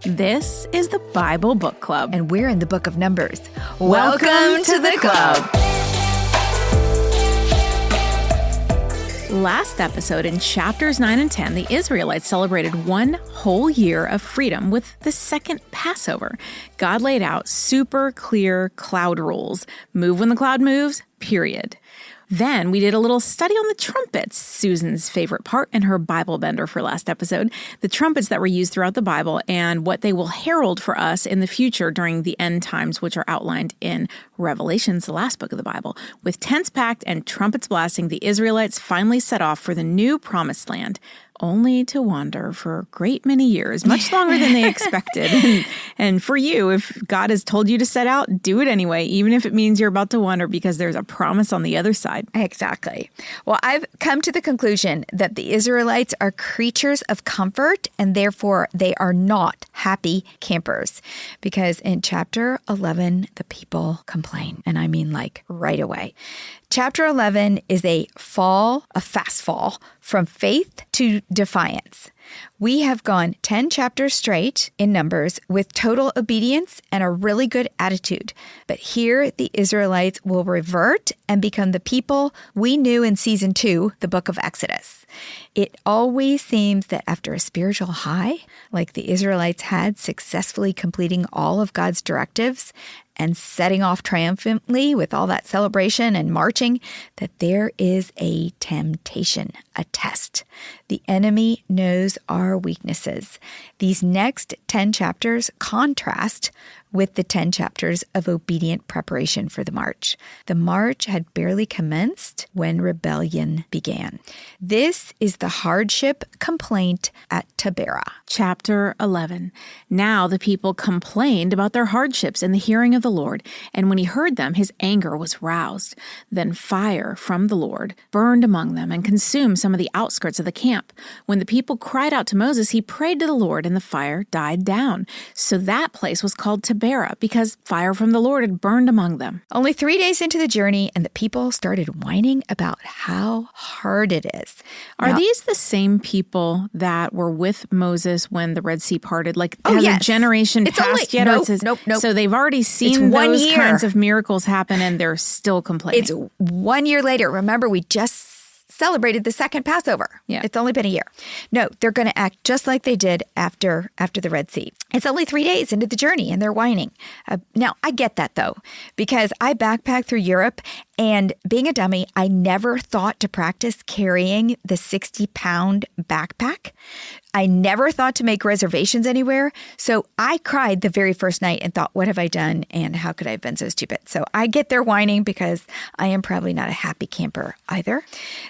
This is the Bible Book Club. And we're in the book of Numbers. Welcome to the club. Last episode, in chapters 9 and 10, the Israelites celebrated one whole year of freedom with the second Passover. God laid out super clear cloud rules. Move when the cloud moves, period. Then we did a little study on the trumpets, Susan's favorite part in her Bible bender for last episode, the trumpets that were used throughout the Bible and what they will herald for us in the future during the end times, which are outlined in Revelations, the last book of the Bible. With tents packed and trumpets blasting, the Israelites finally set off for the new promised land, only to wander for a great many years, much longer than they expected. And for you, if God has told you to set out, do it anyway, even if it means you're about to wander, because there's a promise on the other side. Exactly. Well, I've come to the conclusion that the Israelites are creatures of comfort, and therefore they are not happy campers. Because in chapter 11, the people complain, and I mean like right away. Chapter 11 is a fast fall from faith to defiance. We have gone 10 chapters straight in Numbers with total obedience and a really good attitude. But here the Israelites will revert and become the people we knew in season 2, the book of Exodus. It always seems that after a spiritual high, like the Israelites had, successfully completing all of God's directives and setting off triumphantly with all that celebration and marching, that there is a temptation, a test. The enemy knows our weaknesses. These next 10 chapters contrast with the 10 chapters of obedient preparation for the march. The march had barely commenced when rebellion began. This is the hardship complaint at Taberah. Chapter 11. Now the people complained about their hardships in the hearing of the Lord, and when he heard them, his anger was roused. Then fire from the Lord burned among them and consumed some of the outskirts of the camp. When the people cried out to Moses, he prayed to the Lord, and the fire died down. So that place was called Taberah, because fire from the Lord had burned among them. Only 3 days into the journey, and the people started whining about how hard it is. Are these the same people that were with Moses when the Red Sea parted? Like, has a generation passed yet? Nope. So they've already seen those kinds of miracles happen, and they're still complaining. It's 1 year later. Remember, we just celebrated the second Passover. Yeah. It's only been a year. No, they're going to act just like they did after the Red Sea. It's only 3 days into the journey, and they're whining. Now, I get that, though, because I backpacked through Europe, and being a dummy, I never thought to practice carrying the 60-pound backpack. I never thought to make reservations anywhere. So I cried the very first night and thought, what have I done? And how could I have been so stupid? So I get their whining because I am probably not a happy camper either.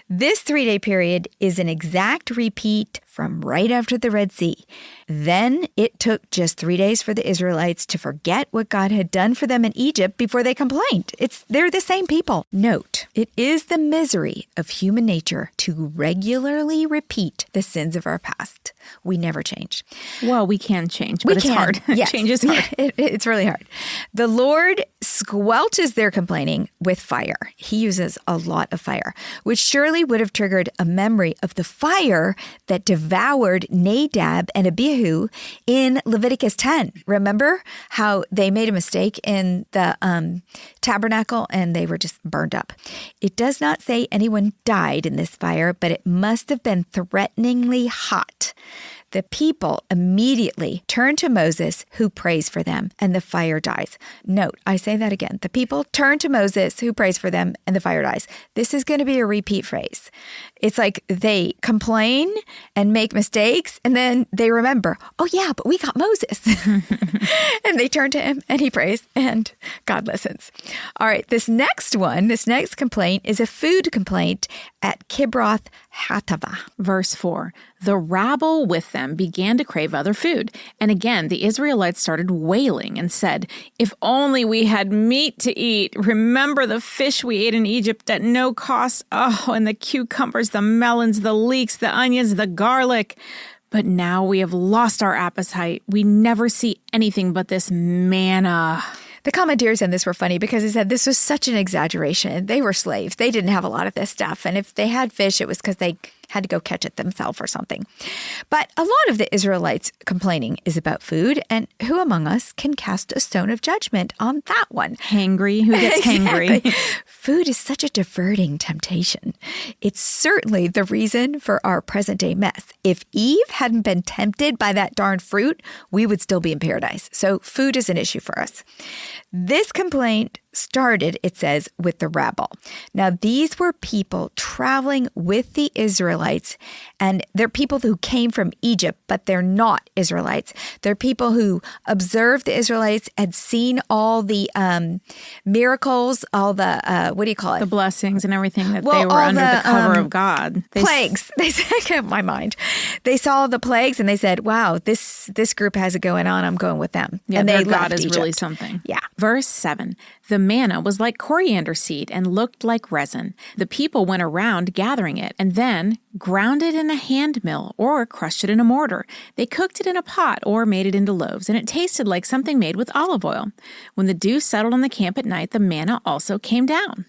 This 3-day period is an exact repeat from right after the Red Sea. Then it took just 3 days for the Israelites to forget what God had done for them in Egypt before they complained. They're the same people. Note, it is the misery of human nature to regularly repeat the sins of our past. We never change. Well, we can change, but it's hard. Yes. Change is hard. It's really hard. The Lord squelches their complaining with fire. He uses a lot of fire, which surely would have triggered a memory of the fire that devoured Nadab and Abihu in Leviticus 10. Remember how they made a mistake in the tabernacle and they were just burned up? It does not say anyone died in this fire, but it must have been threateningly hot. The people immediately turn to Moses, who prays for them, and the fire dies. Note, I say that again. The people turn to Moses, who prays for them, and the fire dies. This is going to be a repeat phrase. It's like they complain and make mistakes, and then they remember, oh yeah, but we got Moses. And they turn to him, and he prays, and God listens. All right, this next complaint is a food complaint at Kibroth Hattaavah. Verse 4, the rabble with them began to crave other food. And again, the Israelites started wailing and said, if only we had meat to eat. Remember the fish we ate in Egypt at no cost. Oh, and the cucumbers, the melons, the leeks, the onions, the garlic. But now we have lost our appetite. We never see anything but this manna. The commentators on this were funny because they said this was such an exaggeration. They were slaves. They didn't have a lot of this stuff. And if they had fish, it was because they had to go catch it themselves or something. But a lot of the Israelites complaining is about food, and who among us can cast a stone of judgment on that one? Hangry. Who gets hangry? Food is such a diverting temptation. It's certainly the reason for our present day mess. If Eve hadn't been tempted by that darn fruit, we would still be in paradise. So food is an issue for us. This complaint started, it says, with the rabble. Now, these were people traveling with the Israelites, and they're people who came from Egypt, but they're not Israelites. They're people who observed the Israelites, had seen all the miracles, all the, what do you call it? The blessings and everything that they were under the cover of God. Plagues. They said, my mind. They saw the plagues and they said, wow, this group has it going on. I'm going with them. Yeah, and their they God left is Egypt. really something. Yeah. Verse 7, the manna was like coriander seed and looked like resin. The people went around gathering it and then ground it in a hand mill or crushed it in a mortar. They cooked it in a pot or made it into loaves, and it tasted like something made with olive oil. When the dew settled on the camp at night, the manna also came down.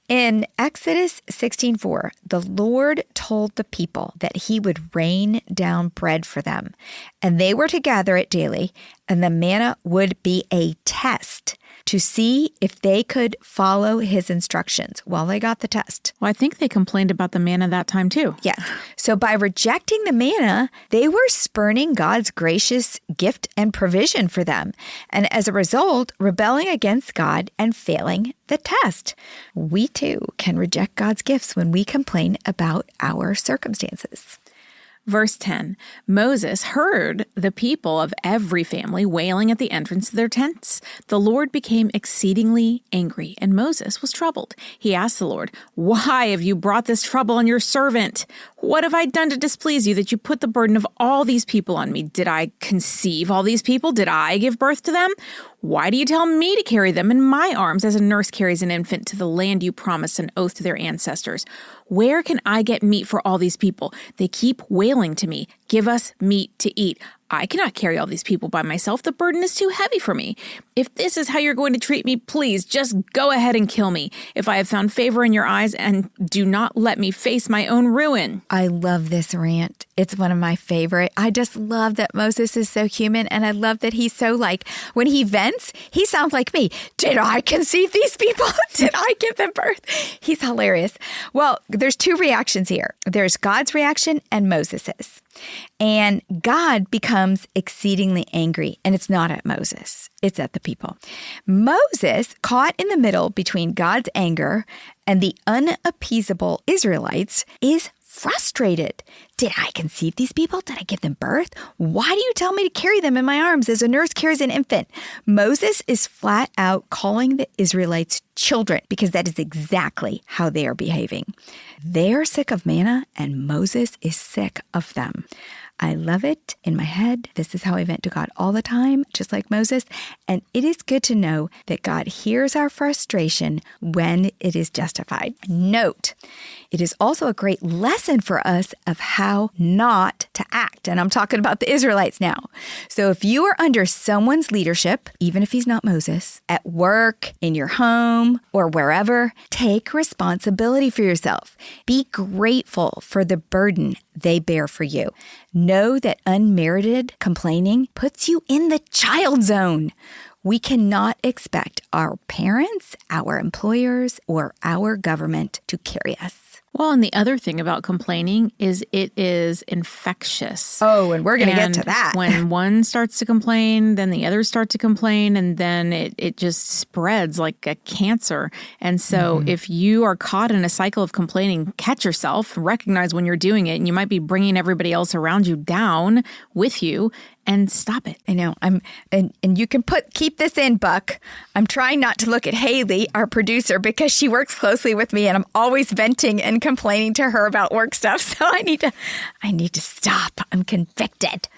In Exodus 16:4, the Lord told the people that he would rain down bread for them, and they were to gather it daily, and the manna would be a test to see if they could follow his instructions. Well, they got the test. Well, I think they complained about the manna that time too. Yes. So by rejecting the manna, they were spurning God's gracious gift and provision for them. And as a result, rebelling against God and failing the test. We too can reject God's gifts when we complain about our circumstances. Verse 10, Moses heard the people of every family wailing at the entrance to their tents. The Lord became exceedingly angry, and Moses was troubled. He asked the Lord, "Why have you brought this trouble on your servant? What have I done to displease you that you put the burden of all these people on me? Did I conceive all these people? Did I give birth to them? Why do you tell me to carry them in my arms as a nurse carries an infant to the land you promised an oath to their ancestors? Where can I get meat for all these people? They keep wailing to me, 'Give us meat to eat.' I cannot carry all these people by myself. The burden is too heavy for me. If this is how you're going to treat me, please just go ahead and kill me if I have found favor in your eyes, and do not let me face my own ruin." I love this rant. It's one of my favorite. I just love that Moses is so human, and I love that he's so when he vents, he sounds like me. Did I conceive these people? Did I give them birth? He's hilarious. Well, there's two reactions here. There's God's reaction and Moses's. And God becomes exceedingly angry, and it's not at Moses. It's at the people. Moses, caught in the middle between God's anger and the unappeasable Israelites, is frustrated. Did I conceive these people? Did I give them birth? Why do you tell me to carry them in my arms as a nurse carries an infant? Moses is flat out calling the Israelites children because that is exactly how they are behaving. They are sick of manna, and Moses is sick of them. I love it in my head. This is how I vent to God all the time, just like Moses. And it is good to know that God hears our frustration when it is justified. Note, it is also a great lesson for us of how not to act. And I'm talking about the Israelites now. So if you are under someone's leadership, even if he's not Moses, at work, in your home, or wherever, take responsibility for yourself. Be grateful for the burden they bear for you. Know that unmerited complaining puts you in the child zone. We cannot expect our parents, our employers, or our government to carry us. Well, and the other thing about complaining is it is infectious. Oh, and we're going to get to that. When one starts to complain, then the others start to complain, and then it just spreads like a cancer. And so if you are caught in a cycle of complaining, catch yourself, recognize when you're doing it, and you might be bringing everybody else around you down with you, and stop it. I know. And you can keep this in, Buck. I'm trying not to look at Hayley, our producer, because she works closely with me, and I'm always venting and complaining to her about work stuff. So I need to stop. I'm convicted.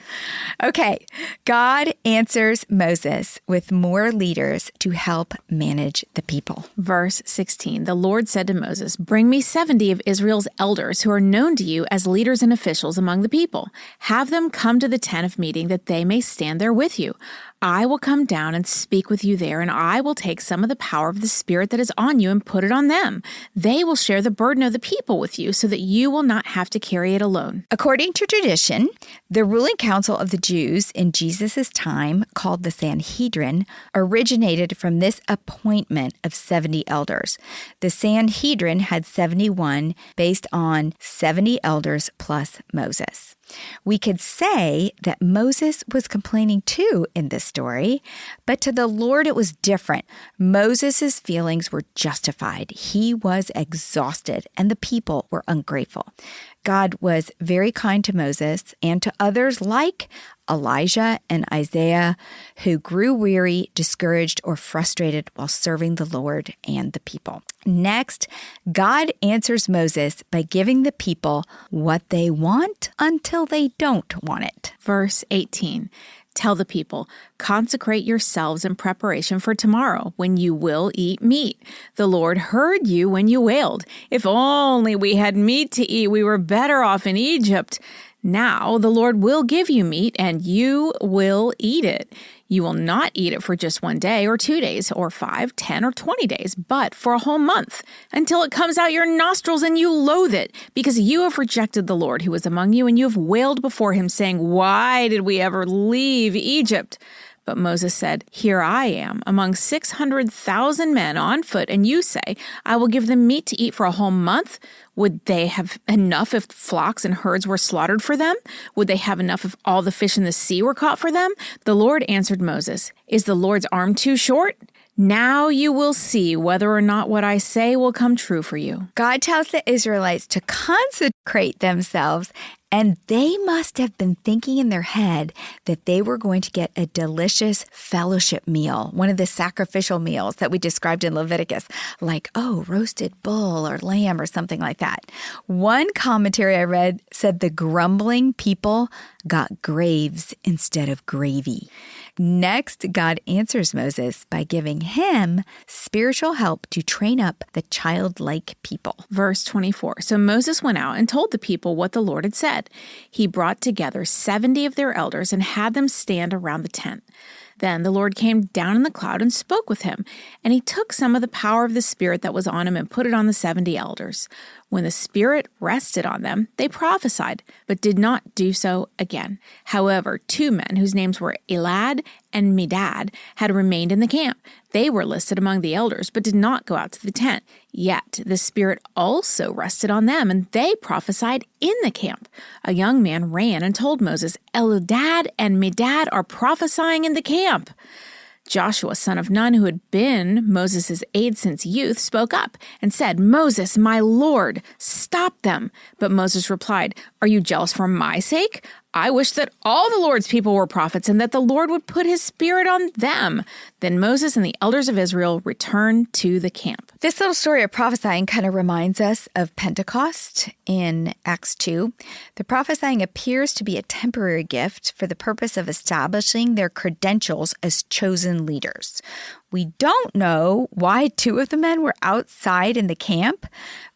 Okay. God answers Moses with more leaders to help manage the people. Verse 16, the Lord said to Moses, "Bring me 70 of Israel's elders who are known to you as leaders and officials among the people. Have them come to the tent of meeting that they may stand there with you. I will come down and speak with you there, and I will take some of the power of the Spirit that is on you and put it on them. They will share the burden of the people with you so that you will not have to carry it alone. According to tradition, the ruling council of the Jews in Jesus' time, called the Sanhedrin, originated from this appointment of 70 elders. The Sanhedrin had 71 based on 70 elders plus Moses. We could say that Moses was complaining too in this story, but to the Lord it was different. Moses' feelings were justified. He was exhausted, and the people were ungrateful. God was very kind to Moses and to others like Elijah and Isaiah, who grew weary, discouraged, or frustrated while serving the Lord and the people. Next, God answers Moses by giving the people what they want until they don't want it. Verse 18. Tell the people, consecrate yourselves in preparation for tomorrow when you will eat meat. The Lord heard you when you wailed. If only we had meat to eat, we were better off in Egypt. Now the Lord will give you meat and you will eat it. You will not eat it for just 1 day or 2 days or 5, 10, or 20 days, but for a whole month until it comes out your nostrils and you loathe it because you have rejected the Lord who is among you and you have wailed before him saying, why did we ever leave Egypt? But Moses said, here I am among 600,000 men on foot, and you say, I will give them meat to eat for a whole month. Would they have enough if flocks and herds were slaughtered for them? Would they have enough if all the fish in the sea were caught for them? The Lord answered Moses, is the Lord's arm too short? Now you will see whether or not what I say will come true for you. God tells the Israelites to consecrate themselves, and they must have been thinking in their head that they were going to get a delicious fellowship meal, one of the sacrificial meals that we described in Leviticus, like, roasted bull or lamb or something like that. One commentary I read said the grumbling people got graves instead of gravy. Next, God answers Moses by giving him spiritual help to train up the childlike people. Verse 24. So Moses went out and told the people what the Lord had said. He brought together 70 of their elders and had them stand around the tent. Then the Lord came down in the cloud and spoke with him, and he took some of the power of the Spirit that was on him and put it on the 70 elders. When the Spirit rested on them, they prophesied, but did not do so again. However, 2 men whose names were Elad and Medad had remained in the camp. They were listed among the elders, but did not go out to the tent. Yet the Spirit also rested on them, and they prophesied in the camp. A young man ran and told Moses, Elad and Medad are prophesying in the camp. Joshua, son of Nun, who had been Moses' aide since youth, spoke up and said, Moses, my Lord, stop them. But Moses replied, are you jealous for my sake? I wish that all the Lord's people were prophets and that the Lord would put his Spirit on them. Then Moses and the elders of Israel returned to the camp. This little story of prophesying kind of reminds us of Pentecost in Acts 2. The prophesying appears to be a temporary gift for the purpose of establishing their credentials as chosen leaders. We don't know why 2 of the men were outside in the camp,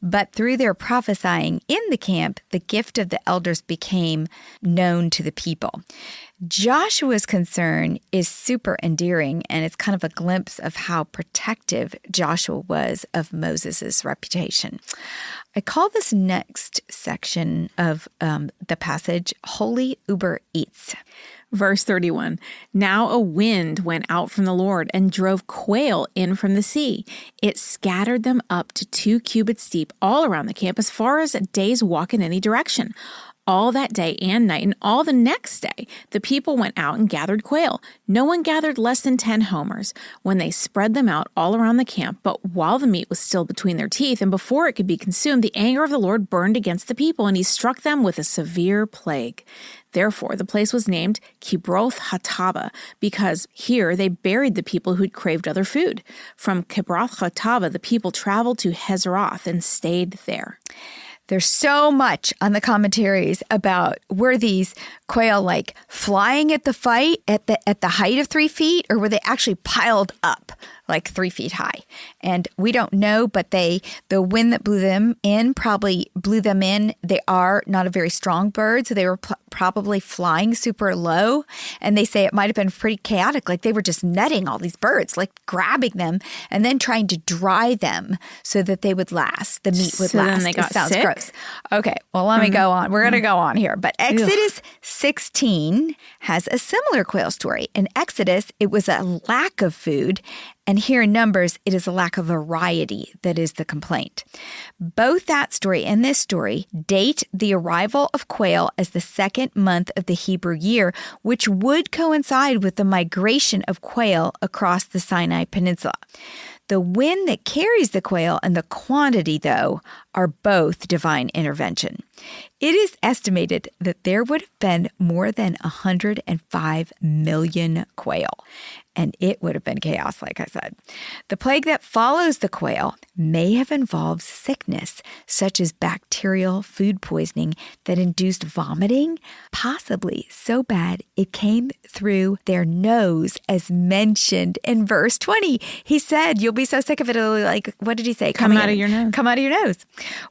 but through their prophesying in the camp, the gift of the elders became known to the people. Joshua's concern is super endearing, and it's kind of a glimpse of how protective Joshua was of Moses' reputation. I call this next section of the passage Holy Uber Eats. Verse 31, now a wind went out from the Lord and drove quail in from the sea. It scattered them up to 2 cubits deep all around the camp as far as a day's walk in any direction. All that day and night and all the next day, the people went out and gathered quail. No one gathered less than 10 homers when they spread them out all around the camp. But while the meat was still between their teeth and before it could be consumed, the anger of the Lord burned against the people, and he struck them with a severe plague. Therefore, the place was named Kibroth Hattava, because here they buried the people who'd craved other food. From Kibroth Hattava, the people traveled to Hazeroth and stayed there. There's so much on the commentaries about were these quail like flying at the fight at the height of 3 feet, or were they actually piled up like 3 feet high. And we don't know, but the wind that blew them in probably blew them in. They are not a very strong bird, so they were probably flying super low. And they say it might have been pretty chaotic, like they were just netting all these birds, like grabbing them and then trying to dry them so that they would last. The meat would last. Then they got sounds sick? gross. Okay, well, let me go on. We're going to go on here. But Exodus 16 has a similar quail story. In Exodus, it was a lack of food. And here in Numbers, it is a lack of variety that is the complaint. Both that story and this story date the arrival of quail as the second month of the Hebrew year, which would coincide with the migration of quail across the Sinai Peninsula. The wind that carries the quail and the quantity, though, are both divine intervention. It is estimated that there would have been more than 105 million quail, and it would have been chaos, like I said. The plague that follows the quail may have involved sickness, such as bacterial food poisoning that induced vomiting, possibly so bad it came through their nose, as mentioned in verse 20. He said, you'll be so sick of it, it'll like, what did he say? Come out of your nose. Come out of your nose.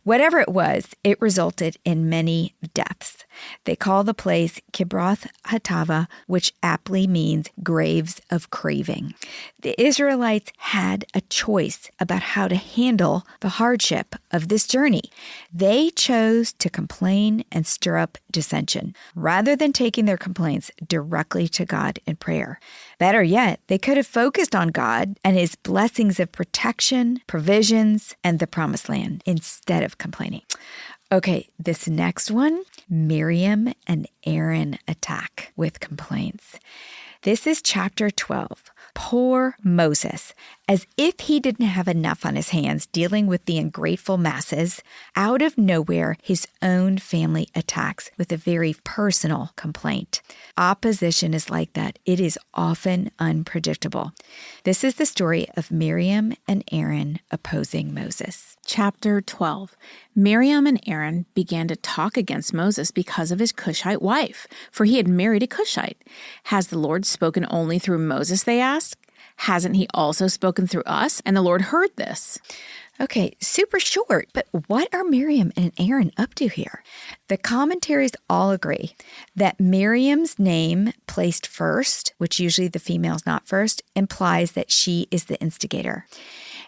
Whatever it was, it resulted in many deaths. They call the place Kibroth Hattava, which aptly means graves of craving. The Israelites had a choice about how to handle the hardship of this journey. They chose to complain and stir up dissension, rather than taking their complaints directly to God in prayer. Better yet, they could have focused on God and his blessings of protection, provisions, and the promised land instead of complaining. Okay, this next one, Miriam and Aaron attack with complaints. This is chapter 12. Poor Moses, as if he didn't have enough on his hands dealing with the ungrateful masses, out of nowhere, his own family attacks with a very personal complaint. Opposition is like that. It is often unpredictable. This is the story of Miriam and Aaron opposing Moses. Chapter 12. Miriam and Aaron began to talk against Moses because of his Cushite wife, for he had married a Cushite. Has the Lord spoken only through Moses, they asked? Hasn't he also spoken through us? And the Lord heard this. Okay, super short, but what are Miriam and Aaron up to here? The commentaries all agree that Miriam's name placed first, which usually the female's not first, implies that she is the instigator.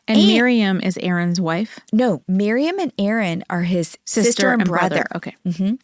And Miriam is Aaron's wife? No, Miriam and Aaron are his sister and brother. Okay. Mm-hmm.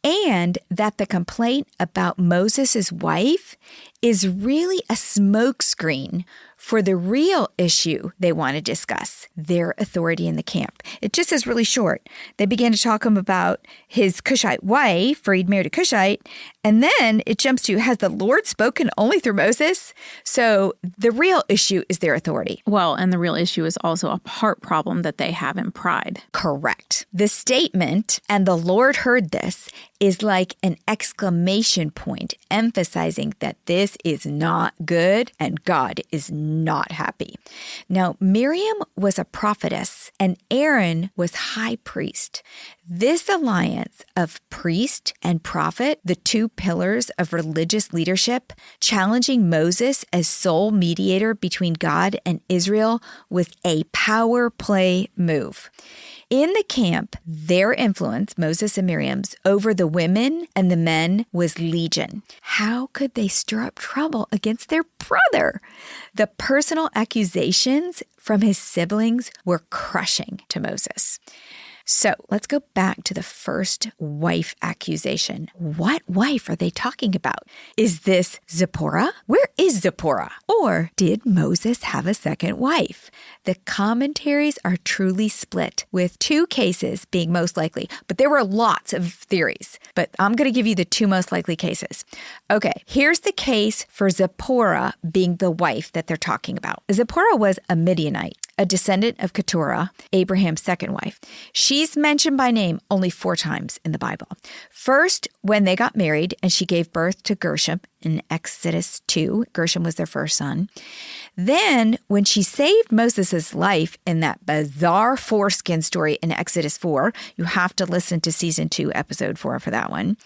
And that the complaint about Moses' wife is really a smokescreen for the real issue they want to discuss, their authority in the camp. It just is really short. They began to talk about his Cushite wife, for he'd married a Cushite, and then it jumps to, has the Lord spoken only through Moses? So the real issue is their authority. Well, and the real issue is also a heart problem that they have in pride. Correct. The statement, and the Lord heard this, is like an exclamation point emphasizing that this is not good and God is not happy. Now, Miriam was a prophetess and Aaron was high priest. This alliance of priest and prophet, the two pillars of religious leadership, challenging Moses as sole mediator between God and Israel, was a power play move. In the camp, their influence, Moses and Miriam's, over the women and the men was legion. How could they stir up trouble against their brother? The personal accusations from his siblings were crushing to Moses. So let's go back to the first wife accusation. What wife are they talking about? Is this Zipporah? Where is Zipporah? Or did Moses have a second wife? The commentaries are truly split, with two cases being most likely, but there were lots of theories. But I'm going to give you the two most likely cases. Okay, here's the case for Zipporah being the wife that they're talking about. Zipporah was a Midianite, a descendant of Keturah, Abraham's second wife. She's mentioned by name only 4 times in the Bible. First, when they got married and she gave birth to Gershom, in Exodus 2. Gershom was their first son. Then, when she saved Moses' life in that bizarre foreskin story in Exodus 4, you have to listen to season 2, episode 4 for that one.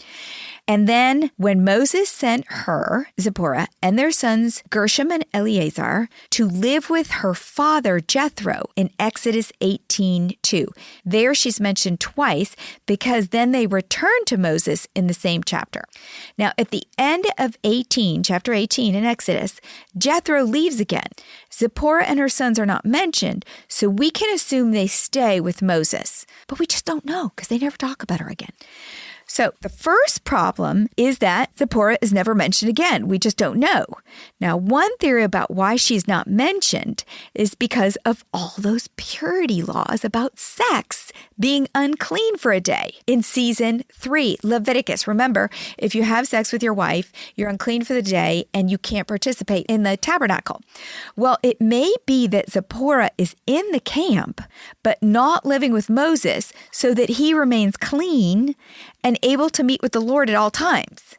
And then when Moses sent her, Zipporah, and their sons Gershom and Eleazar to live with her father Jethro in Exodus 18:2. There she's mentioned twice because then they returned to Moses in the same chapter. Now at the end of chapter 18 in Exodus, Jethro leaves again. Zipporah and her sons are not mentioned, so we can assume they stay with Moses. But we just don't know because they never talk about her again. So the first problem is that Zipporah is never mentioned again. We just don't know. Now, one theory about why she's not mentioned is because of all those purity laws about sex being unclean for a day. In season 3, Leviticus, remember, if you have sex with your wife, you're unclean for the day and you can't participate in the tabernacle. Well, it may be that Zipporah is in the camp, but not living with Moses so that he remains clean and able to meet with the Lord at all times.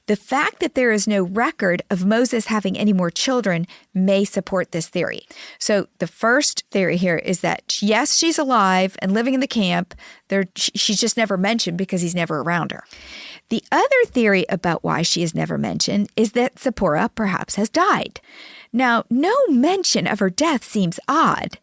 The fact that there is no record of Moses having any more children may support this theory. So the first theory here is that, yes, she's alive and living in the camp. She's just never mentioned because he's never around her. The other theory about why she is never mentioned is that Zipporah perhaps has died. Now, no mention of her death seems odd,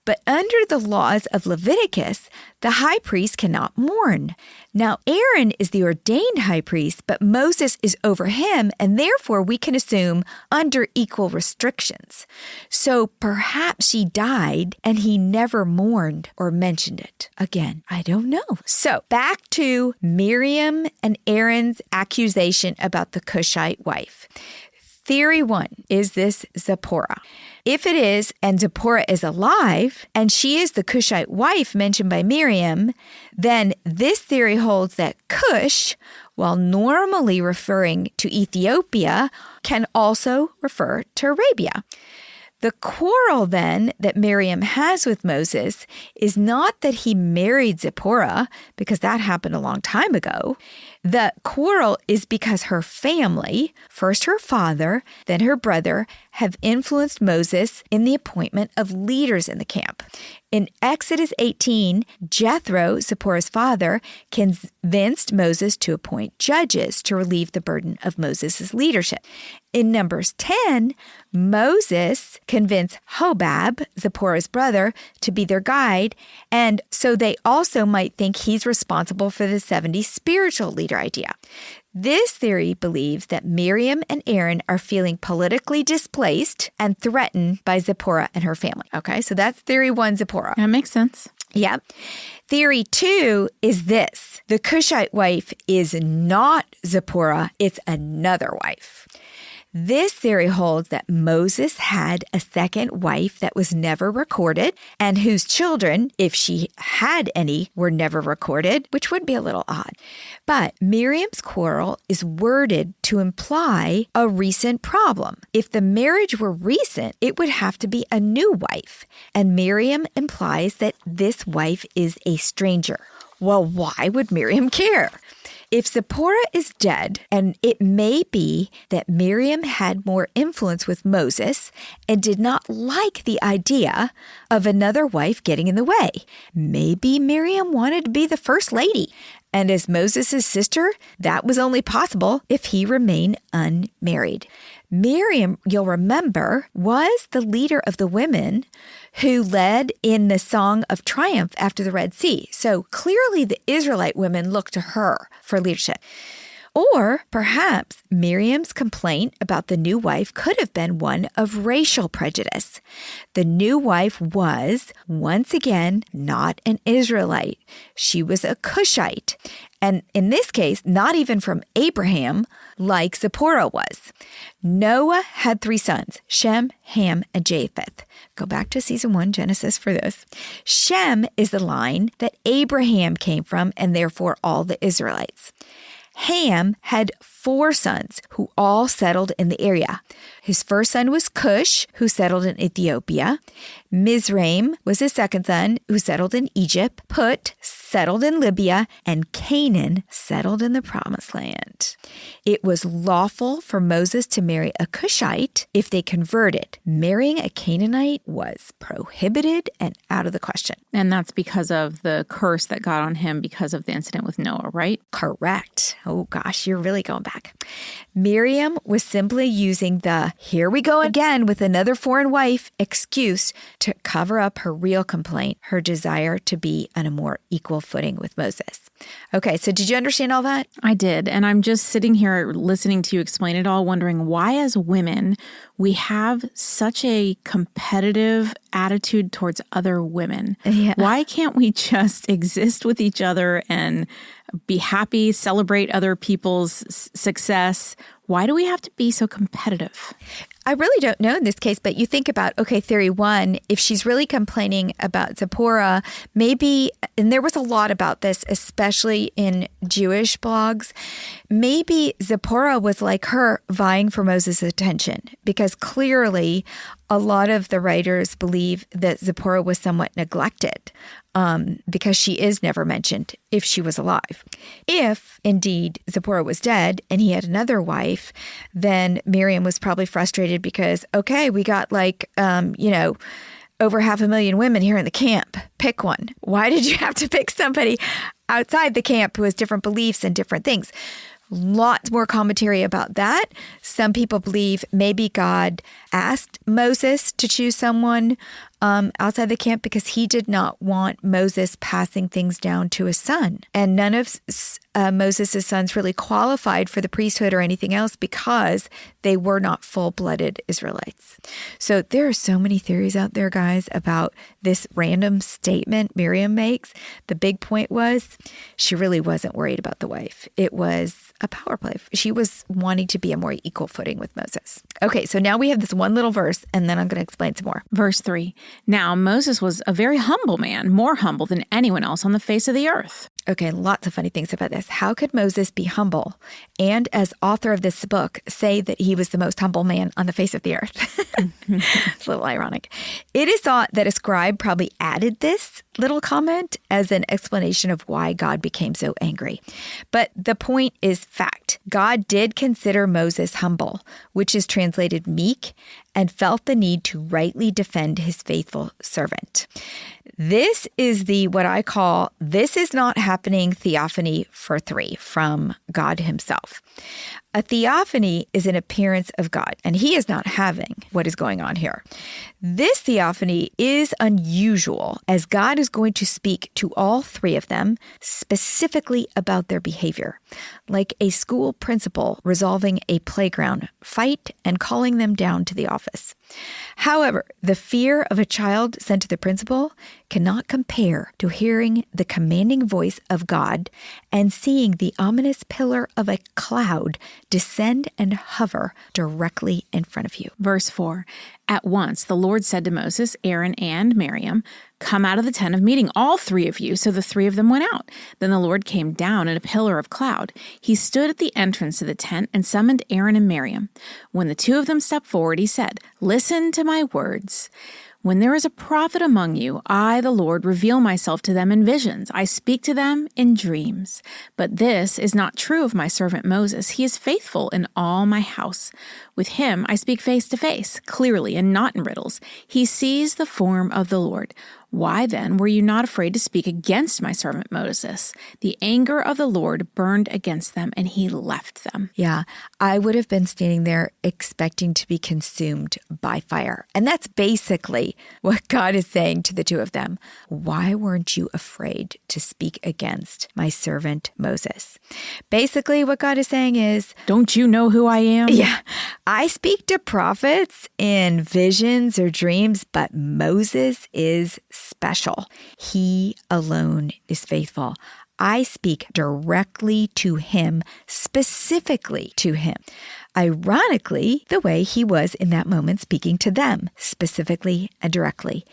but under the laws of Leviticus, the high priest cannot mourn. Now, Aaron is the ordained high priest, but Moses is over him, and therefore we can assume under equal restrictions. So perhaps she died and he never mourned or mentioned it. Again, I don't know. So back to Miriam and Aaron's accusation about the Cushite wife. Theory 1 is this Zipporah. If it is, and Zipporah is alive, and she is the Cushite wife mentioned by Miriam, then this theory holds that Cush, while normally referring to Ethiopia, can also refer to Arabia. The quarrel then that Miriam has with Moses is not that he married Zipporah, because that happened a long time ago. The quarrel is because her family, first her father, then her brother, have influenced Moses in the appointment of leaders in the camp. In Exodus 18, Jethro, Zipporah's father, convinced Moses to appoint judges to relieve the burden of Moses' leadership. In Numbers 10, Moses convinced Hobab, Zipporah's brother, to be their guide, and so they also might think he's responsible for the 70 spiritual leader idea. This theory believes that Miriam and Aaron are feeling politically displaced and threatened by Zipporah and her family. Okay, so that's theory 1, Zipporah. That makes sense. Yep. Theory 2 is this. The Cushite wife is not Zipporah, it's another wife. This theory holds that Moses had a second wife that was never recorded and whose children, if she had any, were never recorded, which would be a little odd. But Miriam's quarrel is worded to imply a recent problem. If the marriage were recent, it would have to be a new wife. And Miriam implies that this wife is a stranger. Well, why would Miriam care? If Zipporah is dead, and it may be that Miriam had more influence with Moses and did not like the idea of another wife getting in the way. Maybe Miriam wanted to be the first lady. And as Moses' sister, that was only possible if he remained unmarried. Miriam, you'll remember, was the leader of the women who led in the Song of Triumph after the Red Sea. So clearly the Israelite women looked to her for leadership. Or perhaps Miriam's complaint about the new wife could have been one of racial prejudice. The new wife was, once again, not an Israelite. She was a Cushite. And in this case, not even from Abraham, like Zipporah was. Noah had 3 sons, Shem, Ham, and Japheth. Go back to season 1, Genesis, for this. Shem is the line that Abraham came from, and therefore all the Israelites. Ham had 4 sons who all settled in the area. His first son was Cush, who settled in Ethiopia. Mizraim was his second son, who settled in Egypt. Put settled in Libya, and Canaan settled in the Promised Land. It was lawful for Moses to marry a Cushite if they converted. Marrying a Canaanite was prohibited and out of the question. And that's because of the curse that got on him because of the incident with Noah, right? Correct. Oh gosh, you're really going back. Miriam was simply using the "here we go again with another foreign wife" excuse to cover up her real complaint, her desire to be on a more equal footing with Moses. Okay, so did you understand all that? I did. And I'm just sitting here listening to you explain it all, wondering why as women we have such a competitive attitude towards other women. Yeah. Why can't we just exist with each other and be happy, celebrate other people's success? Why do we have to be so competitive? I really don't know in this case, but you think about, okay, theory 1, if she's really complaining about Zipporah, maybe, and there was a lot about this, especially in Jewish blogs, maybe Zipporah was like her vying for Moses' attention, because clearly a lot of the writers believe that Zipporah was somewhat neglected because she is never mentioned if she was alive. If, indeed, Zipporah was dead and he had another wife, then Miriam was probably frustrated because, okay, we got over 500,000 women here in the camp. Pick one. Why did you have to pick somebody outside the camp who has different beliefs and different things? Lots more commentary about that. Some people believe maybe God asked Moses to choose someone outside the camp because he did not want Moses passing things down to his son. And none of Moses' sons really qualified for the priesthood or anything else because they were not full-blooded Israelites. So there are so many theories out there, guys, about this random statement Miriam makes. The big point was she really wasn't worried about the wife. It was a power play. She was wanting to be a more equal footing with Moses. Okay, so now we have this one little verse, and then I'm going to explain some more. Verse 3. Now Moses was a very humble man, more humble than anyone else on the face of the earth. Okay, lots of funny things about this. How could Moses be humble and, as author of this book, say that he was the most humble man on the face of the earth? It's a little ironic. It is thought that a scribe probably added this little comment as an explanation of why God became so angry. But the point is fact. God did consider Moses humble, which is translated meek, and felt the need to rightly defend his faithful servant. This is what I call, this is not happening theophany for 3 from God himself. A theophany is an appearance of God, and he is not having what is going on here. This theophany is unusual, as God is going to speak to all 3 of them, specifically about their behavior, like a school principal resolving a playground fight and calling them down to the office. However, the fear of a child sent to the principal cannot compare to hearing the commanding voice of God and seeing the ominous pillar of a cloud descend and hover directly in front of you. Verse 4. At once the Lord said to Moses, Aaron, and Miriam, "Come out of the tent of meeting, all 3 of you." So the 3 of them went out. Then the Lord came down in a pillar of cloud. He stood at the entrance to the tent and summoned Aaron and Miriam. When the 2 of them stepped forward, he said, "Listen to my words. When there is a prophet among you, I, the Lord, reveal myself to them in visions. I speak to them in dreams. But this is not true of my servant Moses. He is faithful in all my house. With him I speak face to face, clearly and not in riddles. He sees the form of the Lord. Why then were you not afraid to speak against my servant Moses? The anger of the Lord burned against them, and he left them." Yeah, I would have been standing there expecting to be consumed by fire. And that's basically what God is saying to the 2 of them. Why weren't you afraid to speak against my servant Moses? Basically, what God is saying is, don't you know who I am? Yeah, I speak to prophets in visions or dreams, but Moses is special. He alone is faithful. I speak directly to him, specifically to him. Ironically, the way he was in that moment speaking to them, specifically and directly,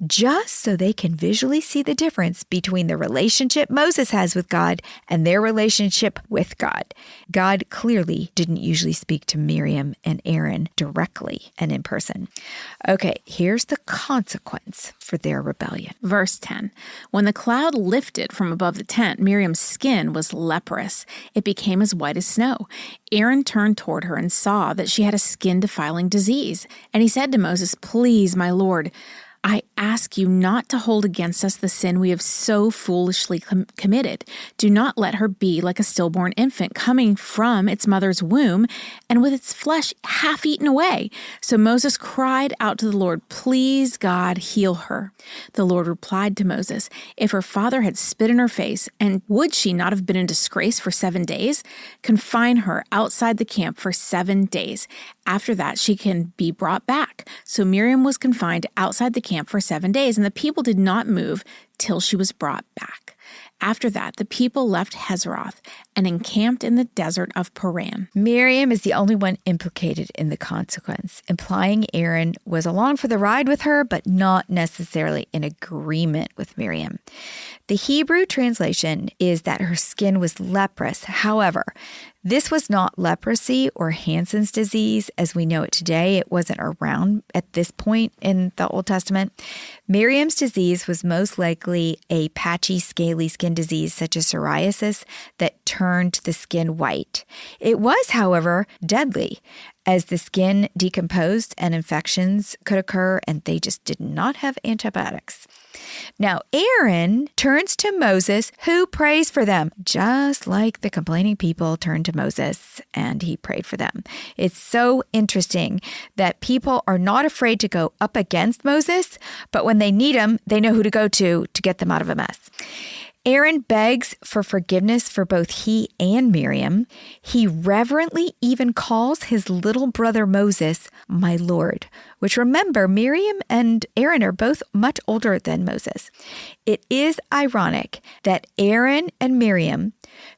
just so they can visually see the difference between the relationship Moses has with God and their relationship with God. God clearly didn't usually speak to Miriam and Aaron directly and in person. Okay, here's the consequence for their rebellion. Verse 10, when the cloud lifted from above the tent, Miriam's skin was leprous. It became as white as snow. Aaron turned toward her and saw that she had a skin-defiling disease. And he said to Moses, "Please, my Lord, I ask you not to hold against us the sin we have so foolishly committed. Do not let her be like a stillborn infant coming from its mother's womb and with its flesh half eaten away." So Moses cried out to the Lord, "Please, God, heal her." The Lord replied to Moses, "If her father had spit in her face, and would she not have been in disgrace for 7 days? Confine her outside the camp for 7 days. After that, she can be brought back." So Miriam was confined outside the camp for 7 days, and the people did not move till she was brought back. After that, the people left Hazeroth and encamped in the desert of Paran. Miriam is the only one implicated in the consequence, implying Aaron was along for the ride with her, but not necessarily in agreement with Miriam. The Hebrew translation is that her skin was leprous. However, this was not leprosy or Hansen's disease as we know it today. It wasn't around at this point in the Old Testament. Miriam's disease was most likely a patchy, scaly skin disease such as psoriasis that turned the skin white. It was, however, deadly, as the skin decomposed and infections could occur, and they just did not have antibiotics. Now, Aaron turns to Moses, who prays for them, just like the complaining people turned to Moses, and he prayed for them. It's so interesting that people are not afraid to go up against Moses, but when they need him, they know who to go to get them out of a mess. Aaron begs for forgiveness for both he and Miriam. He reverently even calls his little brother Moses, "my Lord," which, remember, Miriam and Aaron are both much older than Moses. It is ironic that Aaron and Miriam,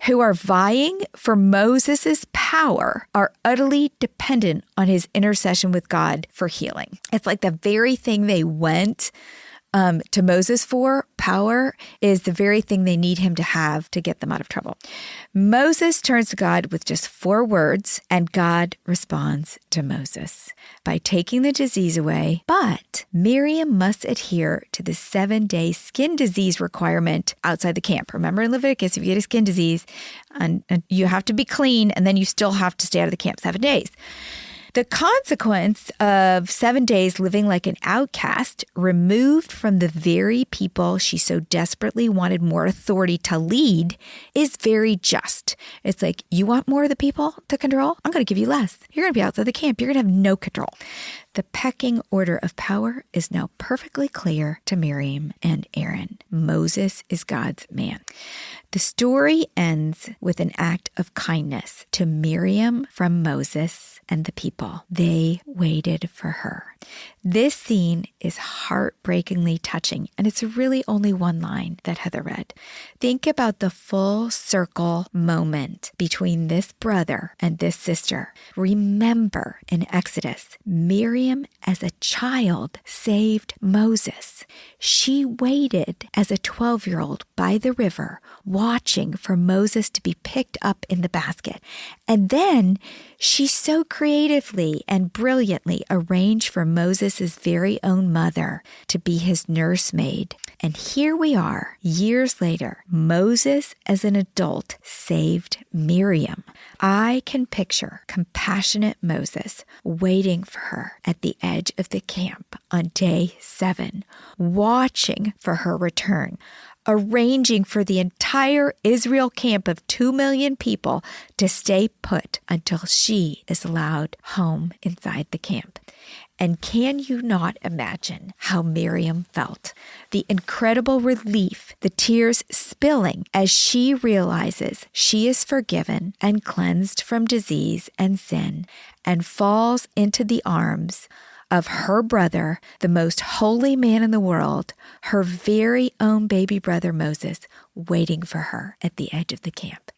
who are vying for Moses' power, are utterly dependent on his intercession with God for healing. It's like the very thing they went to Moses for, power, is the very thing they need him to have to get them out of trouble. Moses turns to God with just 4 words, and God responds to Moses by taking the disease away. But Miriam must adhere to the 7-day skin disease requirement outside the camp. Remember in Leviticus, if you get a skin disease, and you have to be clean, and then you still have to stay out of the camp 7 days. The consequence of 7 days living like an outcast, removed from the very people she so desperately wanted more authority to lead, is very just. It's like, you want more of the people to control? I'm going to give you less. You're going to be outside the camp. You're going to have no control. The pecking order of power is now perfectly clear to Miriam and Aaron. Moses is God's man. The story ends with an act of kindness to Miriam from Moses and the people. They waited for her. This scene is heartbreakingly touching, and it's really only one line that Heather read. Think about the full circle moment between this brother and this sister. Remember in Exodus, Miriam as a child saved Moses. She waited as a 12-year-old by the river, watching for Moses to be picked up in the basket. And then she so creatively and brilliantly arranged for Moses' very own mother to be his nursemaid. And here we are, years later, Moses as an adult saved Miriam. I can picture compassionate Moses waiting for her at the edge of the camp on day 7, watching for her return, arranging for the entire Israel camp of 2 million people to stay put until she is allowed home inside the camp. And can you not imagine how Miriam felt? The incredible relief, the tears spilling as she realizes she is forgiven and cleansed from disease and sin, and falls into the arms of her brother, the most holy man in the world, her very own baby brother Moses, waiting for her at the edge of the camp.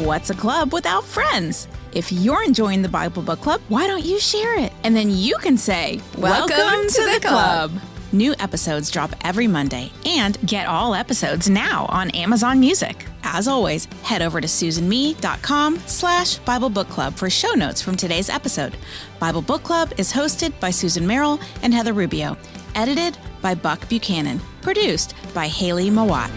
What's a club without friends? If you're enjoying the Bible Book Club, why don't you share it? And then you can say, Welcome to the club. New episodes drop every Monday, and get all episodes now on Amazon Music. As always, head over to susanme.com/Bible Book Club for show notes from today's episode. Bible Book Club is hosted by Susan Merrill and Heather Rubio. Edited by Buck Buchanan. Produced by Hayley Mawat.